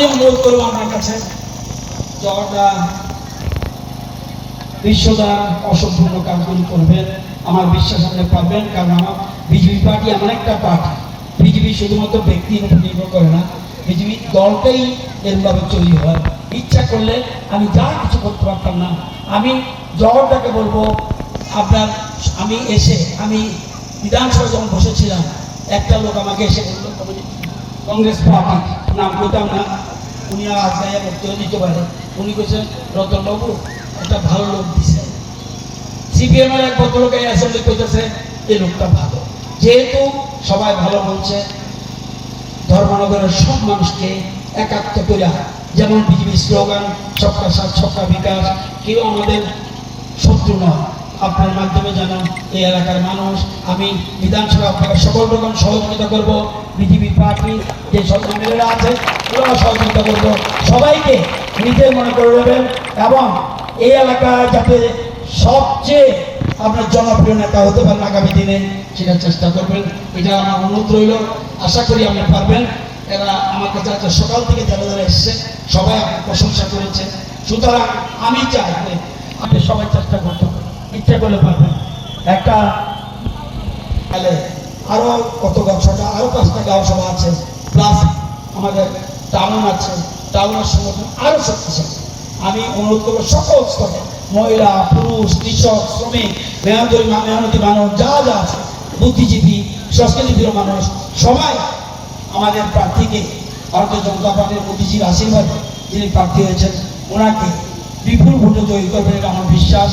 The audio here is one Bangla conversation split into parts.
আমি অনুরোধ করবো আমার কাছে যাওয়াটা বিশ্বদার অসম্পূর্ণ কাজগুলি করবেন, আমার বিশ্বাস আপনি পাবেন। কারণ আমার বিজেপি পার্টি এমন একটা পার্টি, বিজেপি শুধুমাত্র ব্যক্তির উপর নির্ভর করে না, বিজেপি দলটাই এরভাবে তৈরি হয়। ইচ্ছা করলে আমি যা কিছু করতে পারতাম না। আমি জগৎটাকে বলবো আপনার, আমি বিধানসভা যখন বসেছিলাম, একটা লোক আমাকে এসে বললো কংগ্রেস পার্টি, নাম করতাম না, উনি আজ গায়ে বক্তব্য দিতে পারে, উনি বলছেন রতনবাবু একটা ভালো লোক দিছে। সিপিএম এর এক ভদ্রলোক এই অ্যাসেম্বলি করতেছে, এই লোকটা ভালো। যেহেতু সবাই ভালো বলছে, ধর্মনগরের সব মানুষকে একাত্ম করে, যেমন বিজেপি স্লোগান সবকা সাথ সবকা বিকাশ, কেউ আমাদের শত্রু নয়। আপনার মাধ্যমে যেন এই এলাকার মানুষ, আমি বিধানসভা আপনাকে সকল রকম সহযোগিতা করব। বিজেপি পার্টি যে সব এমএলএরা আছে ওরাও সহযোগিতা করব। সবাইকে নিজের মনে করে নেবেন এবং এই এলাকায় যাতে সবচেয়ে আপনার জনপ্রিয় নেতা হতে পারেন আগামী দিনে, সেটা চেষ্টা করবেন। এটা আমার অনুরোধ রইল, আশা করি আপনি পারবেন। এরা আমার কাছে আজকে সকাল থেকে যারা যারা এসছে সবাই আপনার প্রশংসা করেছে। সুতরাং আমি চাই আপনি সবাই চেষ্টা করতে পারেন, ইচ্ছা করলে পারবেন। একটা আরো কত গাঁওসভা, আরো 5টা গাঁওসভা আছে, প্লাস আমাদের টাউন আছে, টাউনের সংগঠন আরো শক্তিশালী। আমি অনুরোধ করবো সকল স্তরে, মহিলা পুরুষ কৃষক শ্রমিক মেহনতি মানুষ যা যা আছে, বুদ্ধিজীবী সংস্কৃতিপ্রিয় মানুষ, সবাই আমাদের প্রার্থীকে, ভারতীয় জনতা পার্টির মোদীজির আশীর্বাদ যিনি প্রার্থী হয়েছেন ওনাকে বিপুল ভোটে জয়ী করবেন, এটা আমার বিশ্বাস।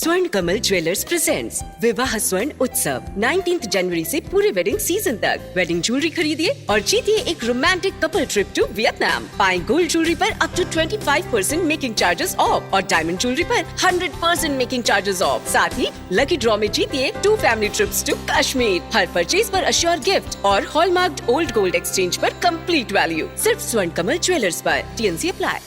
स्वर्ण कमल ज्वेलर्स प्रेजेंट्स विवाह स्वर्ण उत्सव 19 जनवरी से पूरे वेडिंग सीजन तक। वेडिंग ज्वेलरी खरीदिए और जीतिए एक romantic couple trip to Vietnam. पाएं गोल्ड ज्वेलरी पर up to 25% making charges off और डायमंड ज्वेलरी पर 100% मेकिंग चार्जेस ऑफ। साथ ही लकी ड्रॉ में जीतिए 2 फैमिली ट्रिप्स टू कश्मीर। हर परचेज पर अश्योर गिफ्ट और हॉलमार्क्ड ओल्ड गोल्ड एक्सचेंज पर कंप्लीट वैल्यू। सिर्फ स्वर्ण कमल ज्वेलर्स पर। TNC apply.